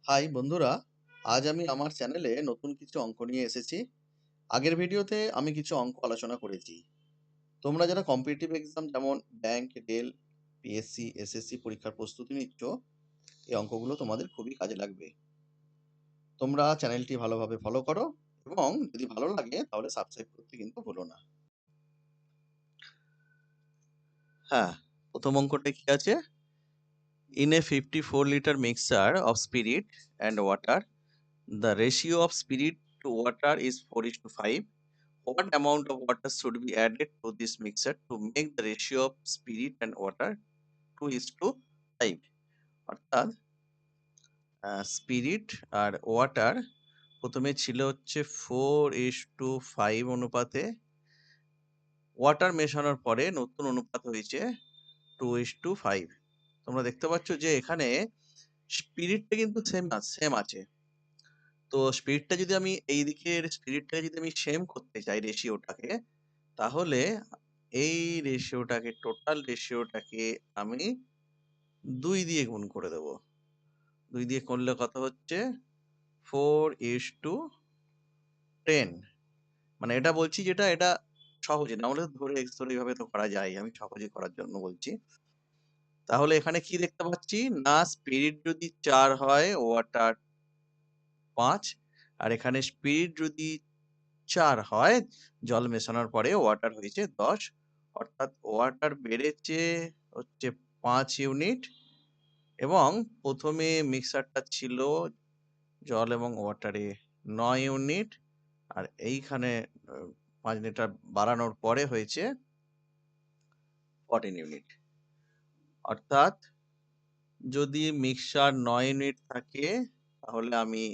High বন্ধুরা, আজ আমি আমার চ্যানেলে নতুন কিছু অঙ্ক নিয়ে এসেছি। আগের ভিডিওতে আমি কিছু অঙ্ক আলোচনা করেছি। তোমরা যারা কম্পিটিটিভ এক্সাম যেমন ব্যাংক, রেল, পিএসসি, এসএসসি পরীক্ষার প্রস্তুতি নিচ্ছ, এই অঙ্কগুলো তোমাদের খুবই কাজে লাগবে। তোমরা চ্যানেলটি ভালোভাবে ফলো করো এবং যদি ভালো লাগে তাহলে সাবস্ক্রাইব করতে কিন্তু ভুলো না। হ্যাঁ, প্রথম অঙ্কটা কি আছে? In a 54-liter mixture of spirit and water, the ratio of spirit to water is 4:5. What amount of water should be added to this mixture to make the ratio of spirit and water 2:5? অর্থাৎ spirit আর water প্রথমে ছিল হচ্ছে 4:5 অনুপাতে, water মেশানোর পরে নতুন অনুপাত হয়েছে 2:5। তোমরা দেখতে পাচ্ছ যে এখানে স্পিরিটটা কিন্তু সেম আছে। তো স্পিরিটটা যদি আমি এই দিকের স্পিরিটটাকে যদি আমি সেম করতে চাই রেশিওটাকে, তাহলে এই রেশিওটাকে টোটাল রেশিওটাকে আমি 2 দিয়ে গুণ করে দেব। 2 দিয়ে করলে কত হচ্ছে? 4:10। মানে এটা বলছি যেটা এটা সহজে, না হলে ধরে এক্স ধরে এইভাবে তো করা যায়, আমি সহজে করার জন্য বলছি। তাহলে এখানে কি দেখতে পাচ্ছি না, স্পিরিট যদি 4 হয়, ওয়াটার 5, আর এখানে স্পিরিট যদি 4 হয়, জল মেশানোর পরে ওয়াটার হয়েছে 10, অর্থাৎ ওয়াটার বেড়েছে হচ্ছে 5 ইউনিট, এবং প্রথমে মিক্সারটা ছিল জল এবং ওয়াটারে 9 ইউনিট, আর এইখানে 5 লিটার বাড়ানোর পরে হয়েছে 14 ইউনিট। অর্থাৎ যদি মিক্সার 9 ইউনিট থাকে, তাহলে আমি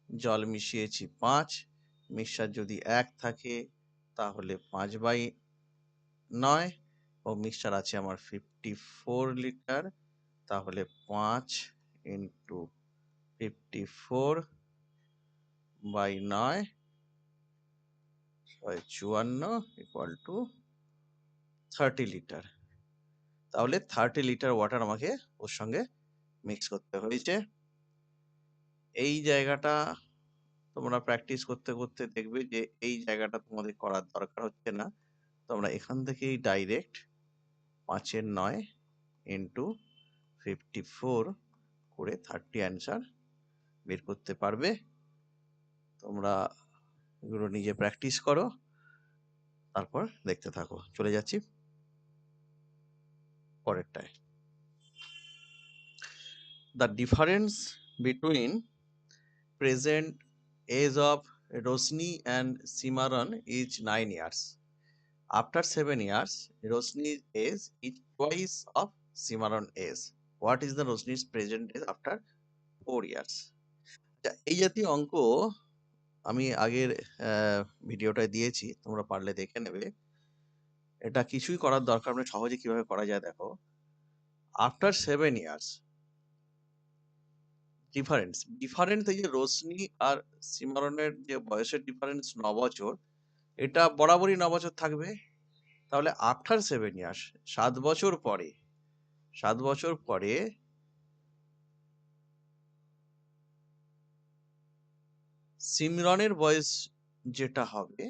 জল মিশিয়েছি 5। মিক্সার যদি 1 থাকে, তাহলে 5/9, ও মিক্সচার আছে আমার 54 লিটার, তাহলে 5 ইন্টু 54/9 54 ইকুয়াল টু 30 লিটার। তাহলে 30 লিটার ওয়াটার আমাকে ওর সঙ্গে মিক্স করতে হয়েছে। এই জায়গাটা তোমরা প্র্যাকটিস করতে করতে দেখবে যে এই জায়গাটা তোমাদের করার দরকার হচ্ছে না। তোমরা এখান থেকেই ডাইরেক্ট 5/9 ইন্টু 54 করে 30 অ্যান্সার বের করতে পারবে। তোমরা এগুলো নিজে প্র্যাকটিস করো, তারপর দেখতে থাকো। চলে যাচ্ছি পরেরটায়। The difference between present age of Rosni and Cimarron is 9 years. After 7 years, Rosni's age is twice of Cimarron's age. What is the Rosni's present age after 4 years? এই জাতীয় অঙ্ক আমি আগের ভিডিওটায় দিয়েছি, তোমরা পারলে দেখে নেবে। এটা কিছুই করার দরকার নেই, সহজে কিভাবে করা যায় দেখো। আফটার 7 ইয়ার্স ডিফারেন্স এই যে রোশনি আর সিমারনের যে বয়সের ডিফারেন্স 9 বছর, এটা বরাবরই 9 বছর থাকবে। তাহলে আফটার 7 ইয়ার্স 7 বছর পরে, 7 বছর পরে সিমরনের বয়স যেটা হবে,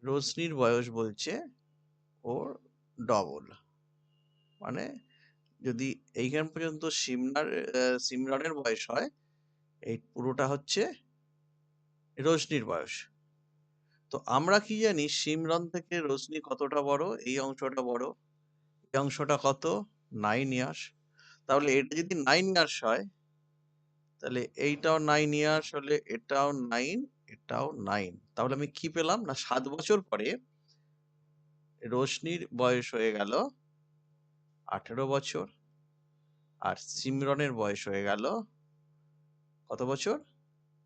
রোশনির বয়স বলছে ওর ডবল। মানে যদি এইখান পর্যন্ত সিমরনের বয়স হয়, এই পুরোটা হচ্ছে রোশনির বয়স। তো আমরা কি জানি সিমরন থেকে রোশনি কতটা বড়? এই অংশটা বড়। এই অংশটা কত? 9 ইয়ার্স। তাহলে এটা যদি 9 ইয়ার্স হয়, তাহলে এইটাও 9 ইয়ার্স হলে এটাও 9, এটাও 9। তাহলে আমি কি পেলাম না, 7 বছর পরে রোশনির বয়স হয়ে গেল 18 বছর, আর সিমরনের বয়স হয়ে গেল কত বছর?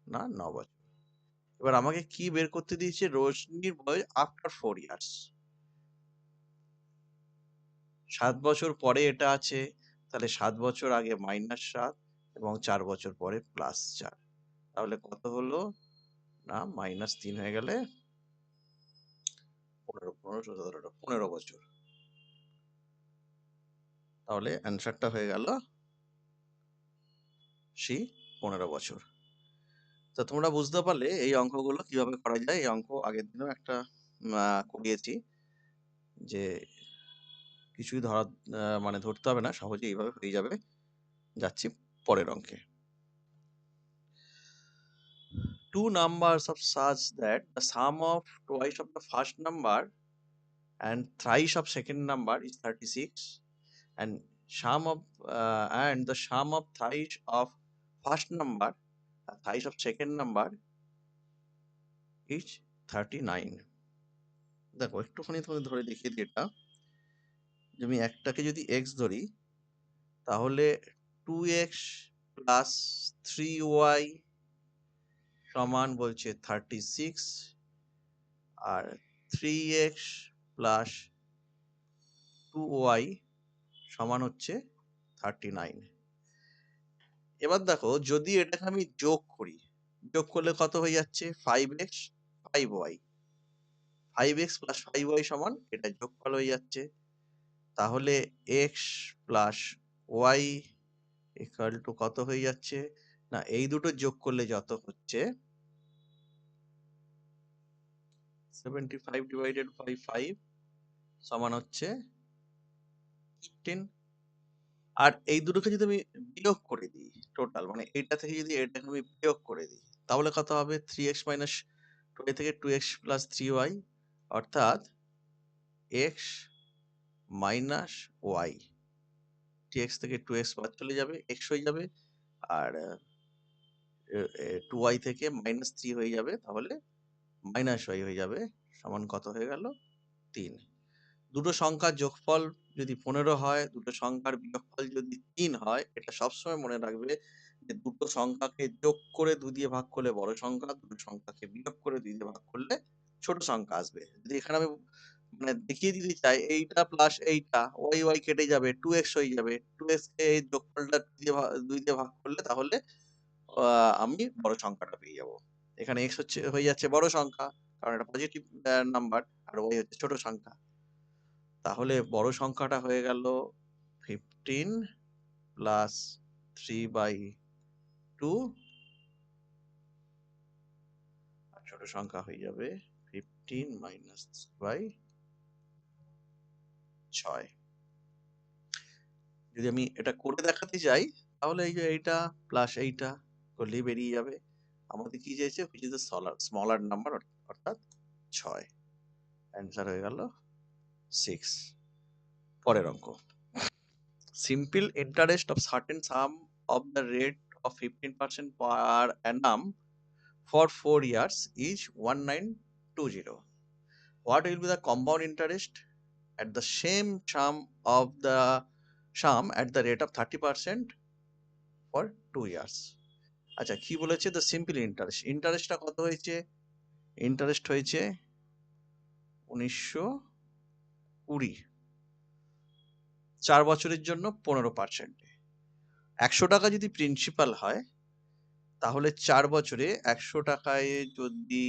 না, 9 বছর। এবার আমাকে কি বের করতে দিয়েছে? রোশনির বয়স আফটার 4 ইয়ার্স। 7 বছর পরে এটা আছে, তাহলে 7 বছর আগে -7 এবং 4 বছর পরে +4। তাহলে কত হলো না, -3 হয়ে গেলে 15 বছর। তাহলে অ্যান্সারটা হয়ে গেল 15 বছর। তো তোমরা বুঝতে পারলে এই অঙ্কগুলো কিভাবে করা যায়। এই অঙ্ক আগের দিনও একটা করিয়েছি, যে কিছুই মানে ধরতে হবে না, সহজে এইভাবে হয়ে যাবে। যাচ্ছি পরের অঙ্কে। Two numbers of such that the sum of twice of the first number and thrice of second number is 36, and the sum of thrice of first number and thrice of second number is 39. দেখো একটুখানি তোমাদের ধরে দেখিয়ে দিই। এটা যে আমি একটাকে যদি x ধরি, তাহলে 2x প্লাস 3y সমান বলছে 36, আর 3x প্লাস 2y সমান হচ্ছে 39। এবার দেখো যদি এটাকে আমি যোগ করি, যোগ করলে কত হয়ে যাচ্ছে? 5x 5y, 5x plus 5y সমান, এটা যোগফল হয়ে যাচ্ছে। তাহলে x plus y equal to কত হয়ে যাচ্ছে? না, এই দুটো যোগ করলে যত হচ্ছে 75 ডিভাইডেড বাই 5 সমান হচ্ছে 15। আর এই দুটোকে যদি আমি বিয়োগ করে দিই, টোটাল মানে এটা থেকে যদি এটাকে আমি বিয়োগ করে দিই, তাহলে কত হবে? 3x মাইনাস 2y থেকে 2x প্লাস 3y, অর্থাৎ x মাইনাস y। 3x থেকে 2x বাদ চলে যাবে, x হয়ে যাবে, আর 2y থেকে মাইনাস 3 হয়ে যাবে, তাহলে মাইনাস y হয়ে যাবে, সমান কত হয়ে গেল? 3। দুটো সংখ্যার যোগফল যদি 15 হয়, দুটো সংখ্যার বিয়োগফল যদি 3 হয়, এটা সবসময় মনে রাখবে যে দুটো সংখ্যাকে যোগ করে 2 দিয়ে ভাগ করলে বড় সংখ্যা, দুটো সংখ্যাকে বিয়োগ করে 2 দিয়ে ভাগ করলে ছোট সংখ্যা আসবে। যদি এখানে আমি মানে দেখিয়ে দিতে চাই, এইটা প্লাস এইটা y কেটে যাবে, 2x হয়ে যাবে, 2x কে এই যোগফলটা 2 দিয়ে ভাগ করলে তাহলে আমি বড় সংখ্যাটা পেয়ে যাব। এখানে x হয়ে যাচ্ছে বড় সংখ্যা, কারণ এটা পজিটিভ নাম্বার, আর y হচ্ছে ছোট সংখ্যা। তাহলে বড় সংখ্যাটা হয়ে গেল 15 প্লাস 3/2, আর ছোট সংখ্যা হয়ে যাবে 15 মাইনাস 3/6। যদি আমি এটা করে দেখাতে চাই, তাহলে এই যে এইটা প্লাস এইটা করলেই বেরিয়ে যাবে। আমাদের কি চাইছে? Which is the smaller number, অর্থাৎ 6। অ্যান্সার হয়ে গেল 6। পরের অঙ্ক। Simple interest of certain sum of the rate of 15% per annum for 4 years is 1920. What will be the compound interest at the same sum at the rate of 30% for 2 years? আচ্ছা, কি বলেছে? the simple interest, ইন্টারেস্টটা কত হয়েছে? Interest হয়েছে 1920, 4 বছরের জন্য 15%। 100 টাকা যদি প্রিন্সিপাল হয়, তাহলে 4 বছরে 100 টাকায় যদি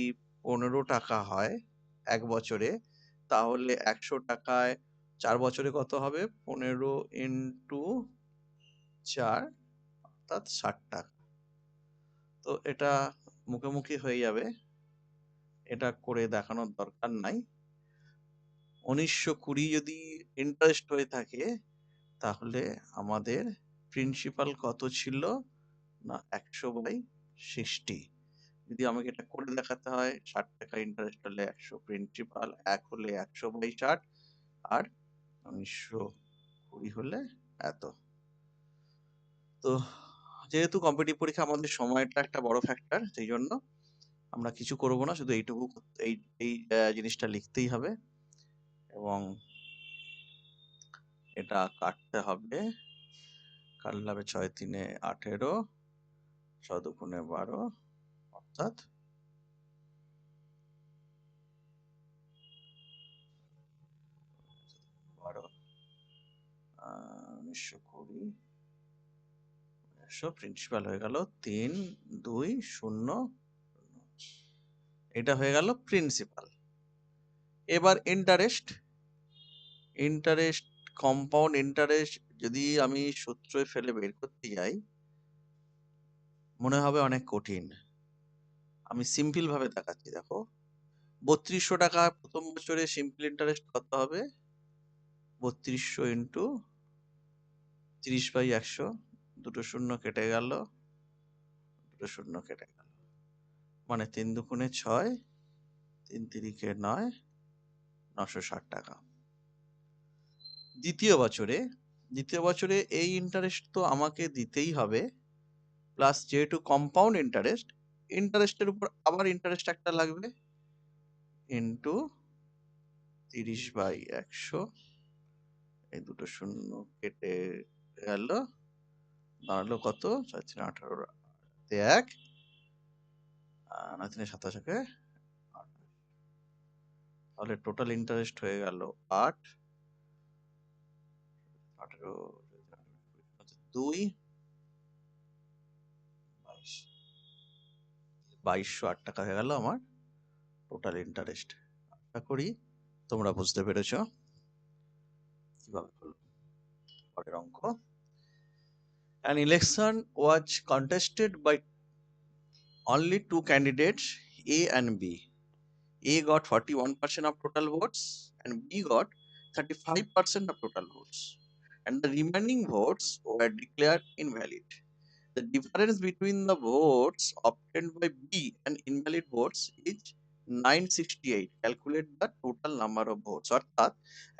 15 টাকা হয় 1 বছরে, তাহলে 100 টাকায় 4 বছরে কত হবে? 15 ইন্টু 4, অর্থাৎ 60 টাকা। তো এটা মুখোমুখি হয়ে যাবে, এটা করে দেখানোর দরকার নাই। 1920 যদি ইন্টারেস্ট হয়ে থাকে, তাহলে আমাদের প্রিন্সিপাল কত ছিল? না, 100/60। যদি আমাকে এটা করে দেখাতে হয়, 60 টাকা ইন্টারেস্ট হলে 100 প্রিন্সিপাল, 1 হলে 100/60, আর 1920 হলে এত। তো যেহেতু কম্পিটিটিভ পরীক্ষা আমাদের সময়টা একটা বড় ফ্যাক্টর, সেই জন্য আমরা কিছু করব না, শুধু এইটুকু এই এই জিনিসটা লিখতেই হবে, এবং এটা কাটতে হবে। কাটলে হবে 6 3 18, 6 2 12, অর্থাৎ 12, 1920, প্রিন্সিপাল হয়ে গেল 3 2 0। এটা হয়ে গেল প্রিন্সিপাল। এবার ইন্টারেস্ট, কম্পাউন্ড ইন্টারেস্ট যদি আমি সূত্রে ফেলে বের করতে যাই, মনে হবে অনেক কঠিন। আমি সিম্পল ভাবে দেখাচ্ছি, দেখো ৩২০০ টাকা প্রথম বছরে সিম্পল ইন্টারেস্ট কত হবে? ৩২০০ ইন্টু ৩০/১০০, দুটো শূন্য কেটে গেল, দুটো শূন্য কেটে গেল, মানে ৩ দুগুণে ৬, ৩ তিরিকে ৯, ৯৬০ টাকা। দ্বিতীয় বছরে এই ইন্টারেস্ট তো আমাকে দিতেই হবে, প্লাস যেহেতু কম্পাউন্ড ইন্টারেস্টের উপর আবার ইন্টারেস্ট একটা লাগবে, ইন্টু ৩০/১০০, এই দুটো শূন্য কেটে গেল, দাঁড়ালো কত? ৪×৩ = ১, ৯×৩ = ২৭, তাহলে টোটাল ইন্টারেস্ট হয়ে গেল ৮, ১৮, ২, ২২০৮ টাকা হয়ে গেল আমার টোটাল ইন্টারেস্ট। আশা করি তোমরা বুঝতে পেরেছো কিভাবে হলো। পরের অঙ্ক, an election was contested by only two candidates, A and B. A got 41% of total votes and B got 35% of total votes, and the remaining votes were declared invalid. The difference between the votes obtained by B and invalid votes is 968. Calculate the total number of votes. অর্থাৎ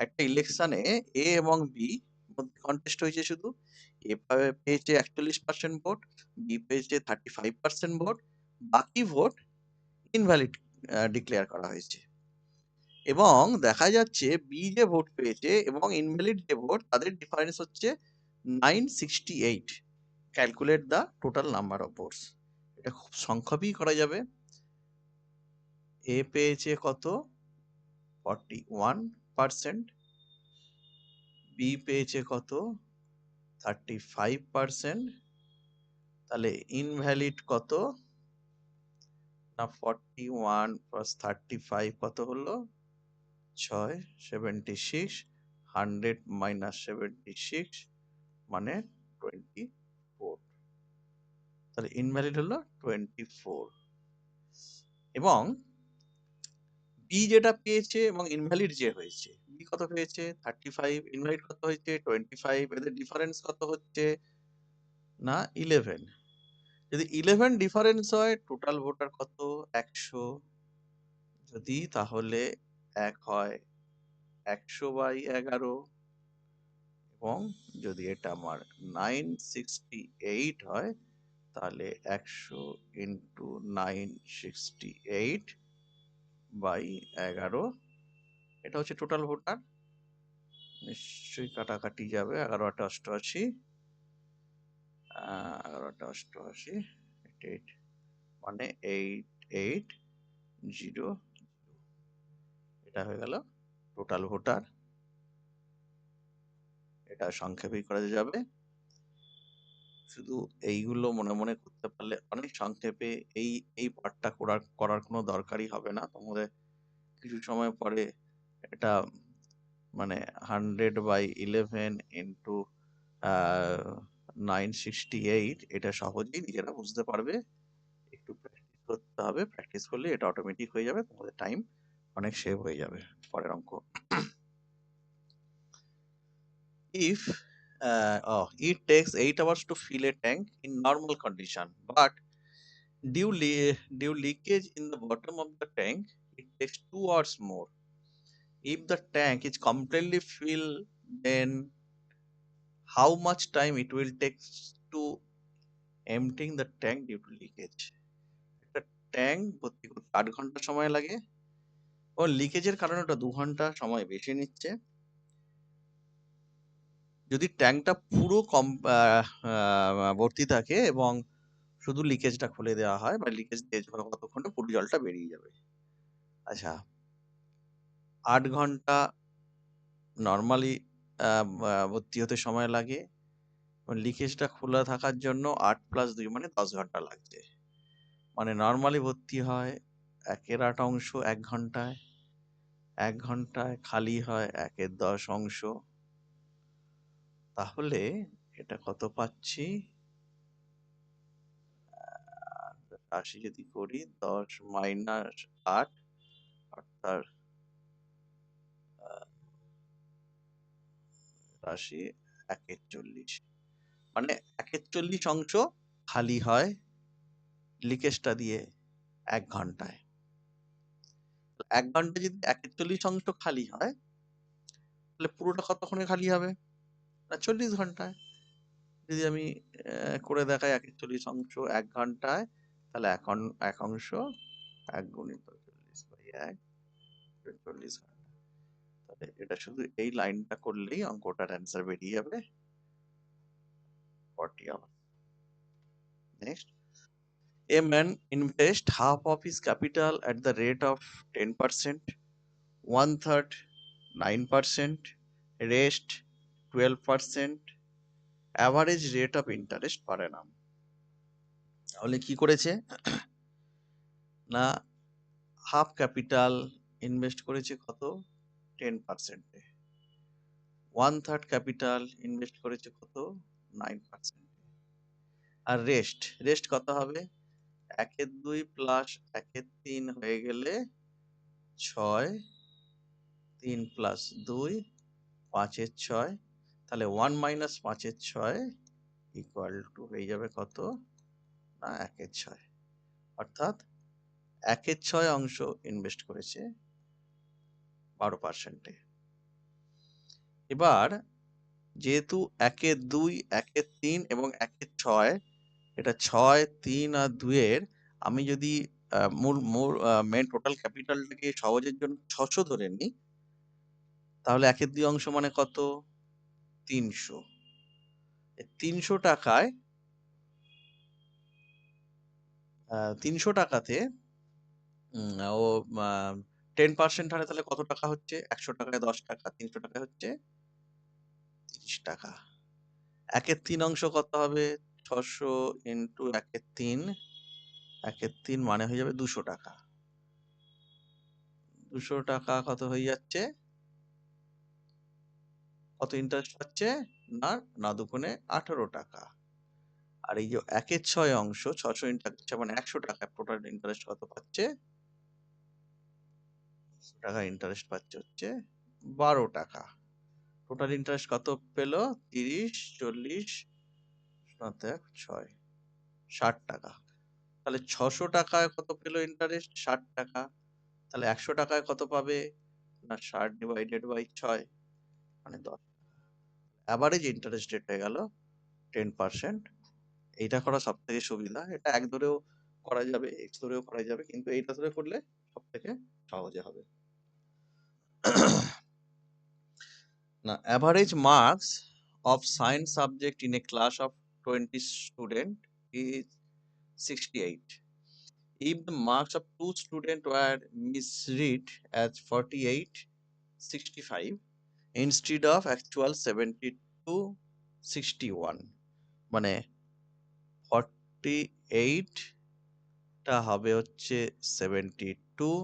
একটা ইলেকশনে A এবং B মধ্যে contest হয়েছে, শুধু A পেয়েছে 41% vote, B পেয়েছে 35% vote, বাকি ভোট ইনভ্যালিড ডিক্লেয়ার করা হয়েছে। এবং দেখা যাচ্ছে বি যে ভোট পেয়েছে এবং ইনভ্যালিড যে ভোট, তাদের ডিফারেন্স হচ্ছে 968. Calculate the total number of votes. এটা খুব সংক্ষেপেই করা যাবে। এ পেয়েছে কত? 41%, বি পেয়েছে কত? 35%, তাহলে ইনভ্যালিড কত? না 41 প্লাস 35 কত হলো? 6, 76, 100 মাইনাস 76 মানে 24, তাহলে ইনভ্যালিড হলো 24। এবং বি যেটা পেয়েছে এবং ইনভ্যালিড যে হয়েছে, বি কত পেয়েছে? 35, ইনভ্যালিড কত হয়েছে? 25, এদের ডিফারেন্স কত হচ্ছে? না 11। যদি 11 ডিফারেন্স হয়, টোটাল ভোটার কত? 100। যদি তাহলে 1 হয় 100/11, এবং যদি এটা আমার 968 হয়, তাহলে 100 ইন্টু 968/11, এটা হচ্ছে টোটাল ভোটার। নিশ্চয়ই কাটাকাটি যাবে, 11×8 = 88, 88 মানে 8800, এটা হয়ে গেল টোটাল ভোটার। এটা সংক্ষেপেই করা যাবে, শুধু এইগুলো মনে মনে করতে পারলে অনেক সংক্ষেপে এই পার্টটা করার কোনো দরকারই হবে না তোমাদের। কিছু সময় পরে এটা মানে 100/11 ইন্টু 968, এটা সহজেই নিজেরা বুঝতে পারবে। একটু প্র্যাকটিস করতে হবে, প্র্যাকটিস করলে এটা অটোমেটিক হয়ে যাবে, তোমাদের টাইম অনেক সেভ হয়ে যাবে। পরের অঙ্ক, if it takes 8 hours to fill a tank in normal condition, but due leakage in the bottom of the tank, it takes 2 hours more. If the tank is completely filled, then how much time it will take to emptying the tank due to leakage? একটা tank ভর্তি করতে 8 ঘন্টা সময় লাগে, ও লিকেজের কারণে ওটা 2 ঘন্টা সময় বেশি নিচ্ছে। যদি ট্যাঙ্কটা পুরো ভর্তি থাকে এবং শুধু লিকেজটা খুলে দেওয়া হয়, বা লিকেজ দিয়ে কতক্ষণে পুরো জলটা বেরিয়ে যাবে। আচ্ছা, 8 ঘন্টা নর্মালি ভর্তি হতে সময় লাগে, লিকেজটা খোলা থাকার জন্য 8 + 2 মানে 10 ঘন্টা লাগছে। মানে নর্মালি ভর্তি হয় 1/8 অংশ 1 ঘন্টায়, 1 ঘন্টায় খালি হয় 1/10 অংশ। তাহলে এটা কত পাচ্ছি? রাশি যদি করি 10 মাইনাস 8 অর্থাৎ রাশি 41, মানে 41 অংশ খালি হয় লিকেজটা দিয়ে 1 ঘন্টায়। 1 ঘন্টায় যদি 41 অংশ খালি হয় তাহলে পুরোটা কতক্ষণে খালি হবে? না 40 ঘন্টায়। যদি আমি করে দেখাই 41 অংশ 1 ঘন্টায়, তাহলে এক অংশ 1 গুণিত 40/1 40 ঘন্টা। তাহলে এটা শুধু এই লাইনটা করলেই অঙ্কটার অ্যান্সার বেরিয়ে যাবে 40 hour. Next, a man invest half of his capital at the rate of 10%, one third 9%, rest 12%, average rate of interest per annum. তাহলে কি করেছে না, হাফ ক্যাপিটাল ইনভেস্ট করেছে কত 10%, ওয়ান থার্ড ক্যাপিটাল ইনভেস্ট করেছে কত 9%, আর রেস্ট কত হবে 1/2 প্লাস 1/3 হয়ে গেলে 6, 3 প্লাস 2 5/6, তাহলে 1 মাইনাস 5/6 ইকুয়াল টু হয়ে যাবে কত না 1/6, অর্থাৎ 1/6 অংশ ইনভেস্ট করেছে 12%। এবার যেহেতু 1/2 1/3 এবং 1/6, এটা 6 3 আর 2 এর আমি যদি মেন টোটাল ক্যাপিটালটাকে সহজের জন্য 600 ধরে নিই, তাহলে 1/2 অংশ মানে কত 300। 300 টাকায় 300 টাকাতে ও 10% হারে তাহলে কত টাকা হচ্ছে 100 টাকায় 10 টাকা, 300 টাকায় হচ্ছে 30 টাকা। 1/3 অংশ কত হবে 600 ইন্টু 1/3, 1/3 মানে হয়ে যাবে 200 টাকা। 200 টাকা কত হয়ে যাচ্ছে, কত ইন্টারেস্ট পাচ্ছে না না দুগুণে 18 টাকা। আর এই যে 1/6 অংশ 600 ইন্টু 1/6 মানে 100 টাকা, টোটাল ইন্টারেস্ট কত পাচ্ছে টাকা ইন্টারেস্ট পাচ্ছে হচ্ছে 12 টাকা। টোটাল ইন্টারেস্ট কত পেলো 30 40 6 60 টাকা। তাহলে 600 টাকায় কত পেলো ইন্টারেস্ট 60 টাকা। তাহলে 100 টাকায় কত পাবে না 60 ডিভাইডেড বাই 6 মানে 10। অ্যাভারেজ ইন্টারেস্ট রেট হয়ে গেল 10%। এইটা করা সব থেকে সুবিধা। এটা এক ধরেও করা যাবে, এক্স ধরেও করা যাবে, কিন্তু এইটা ধরে করলে সব থেকে সহজে হবে। না, average marks of science subject in a class of 20 student is 68. If the marks of 2 students were misread as 48/65 instead of actual 72/61, মানে 48 টা হবে হচ্ছে 72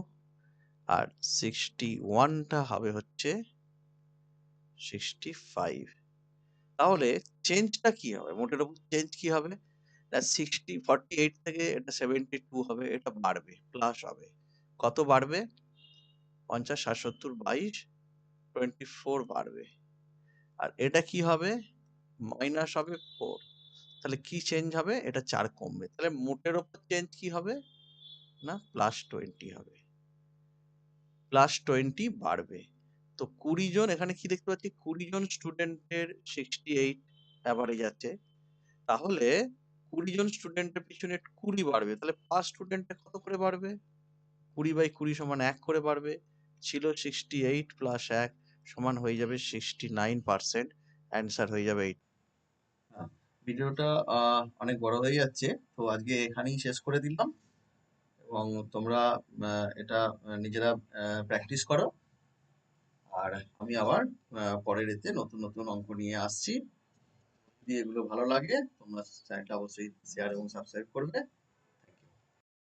আর 61 টা হবে হচ্ছে 65। তাহলে চেঞ্জটা কি হবে, মোটের উপর চেঞ্জ কি হবে না 48 থেকে এটা 72 হবে, এটা বাড়বে, প্লাস হবে। কত বাড়বে 50 60 70 22 24 বাড়বে। আর এটা কি হবে মাইনাস হবে 4। তাহলে কি চেঞ্জ হবে এটা 4 কমবে। তাহলে মোটের উপর চেঞ্জ কি হবে না +20 হবে, +20 বাড়বে। তো 20 জন, এখানে কি দেখতে পাচ্ছি 20 জন স্টুডেন্টের 68 অ্যাভারেজ আছে, তাহলে 20 জন স্টুডেন্টের পিছনে 20 বাড়বে, তাহলে পার স্টুডেন্টে কত করে বাড়বে 20/20 সমান 1 করে বাড়বে। ছিল 68 প্লাস 1 সমান হয়ে যাবে 69%, অ্যান্সার হয়ে যাবে 8। ভিডিওটা অনেক বড় হয়ে যাচ্ছে, তো আজকে এখানেই শেষ করে দিলাম এবং তোমরা এটা নিজেরা প্র্যাকটিস করো। আর আমি আবার পরের এতে নতুন নতুন অঙ্ক নিয়ে আসছি। যদি এগুলো ভালো লাগে তোমরা চ্যানেলটা অবশ্যই শেয়ার এবং সাবস্ক্রাইব করবে।